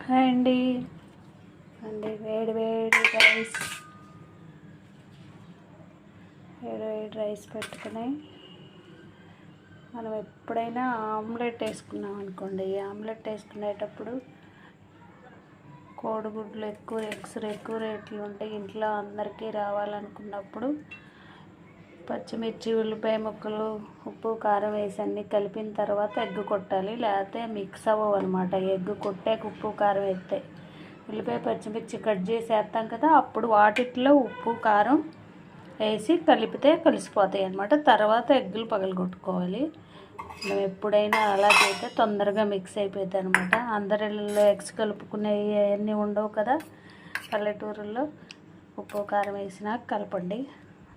Hi అండి. వేడి వేడి రైస్ పెట్టుకుని మనం ఎప్పుడైనా ఆమ్లెట్ వేసుకున్నాం అనుకోండి. ఆమ్లెట్ వేసుకునేటప్పుడు కోడిగుడ్లు ఎగ్స్ ఎక్కువ రేట్లు ఉంటాయి. ఇంట్లో అందరికీ రావాలనుకున్నప్పుడు పచ్చిమిర్చి, ఉల్లిపాయ ముక్కలు, ఉప్పు, కారం వేసి అన్నీ కలిపిన తర్వాత ఎగ్ కొట్టాలి. లేకపోతే మిక్స్ అవ్వవు అనమాట. ఎగ్ కొట్టాక ఉప్పు కారం వేస్తే ఉల్లిపాయ పచ్చిమిర్చి కట్ చేసి వేస్తాం కదా, అప్పుడు వాటిట్లో ఉప్పు కారం వేసి కలిపితే కలిసిపోతాయి అన్నమాట. తర్వాత ఎగ్గులు పగలగొట్టుకోవాలి. మనం ఎప్పుడైనా అలా చేస్తే తొందరగా మిక్స్ అయిపోతుంది అనమాట. అందరిలో ఎగ్స్ కలుపుకునేవి అవన్నీ ఉండవు కదా, పల్లెటూరుల్లో ఉప్పు కారం వేసినా కలపండి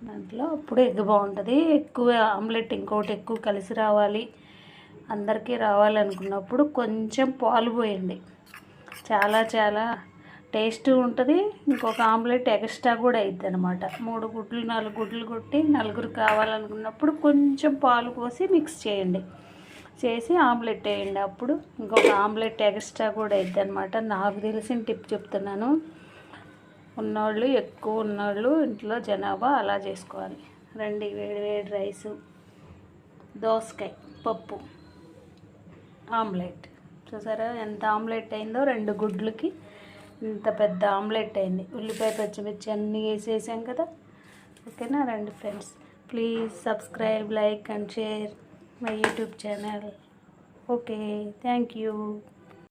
దాంట్లో, అప్పుడు ఎగ్ బాగుంటుంది. ఎక్కువ ఆమ్లెట్ ఇంకోటి ఎక్కువ కలిసి రావాలి, అందరికీ రావాలనుకున్నప్పుడు కొంచెం పాలు పోయండి. చాలా చాలా టేస్ట్ ఉంటుంది. ఇంకొక ఆమ్లెట్ ఎక్స్ట్రా కూడా అవుతుంది అనమాట. 3 గుడ్లు 4 గుడ్లు కొట్టి నలుగురు కావాలనుకున్నప్పుడు కొంచెం పాలు పోసి మిక్స్ చేయండి. చేసి ఆమ్లెట్ వేయండి. అప్పుడు ఇంకొక ఆమ్లెట్ ఎక్స్ట్రా కూడా అవుతుంది అనమాట. నాకు తెలిసిన టిప్ చెప్తున్నాను. ఎక్కువ ఉన్నోళ్ళు ఇంట్లో జనాభా అలా చేసుకోవాలి. రండి, వేడి వేడి రైసు, దోసకాయ పప్పు, ఆమ్లెట్. చూసారా ఎంత ఆమ్లెట్ అయిందో? 2 గుడ్లకి ఇంత పెద్ద ఆమ్లెట్ అయింది. ఉల్లిపాయ పచ్చిమిర్చి అన్నీ వేసేసాం కదా. ఓకేనా? రండి friends, please subscribe, like and share my YouTube channel. Okay, thank you.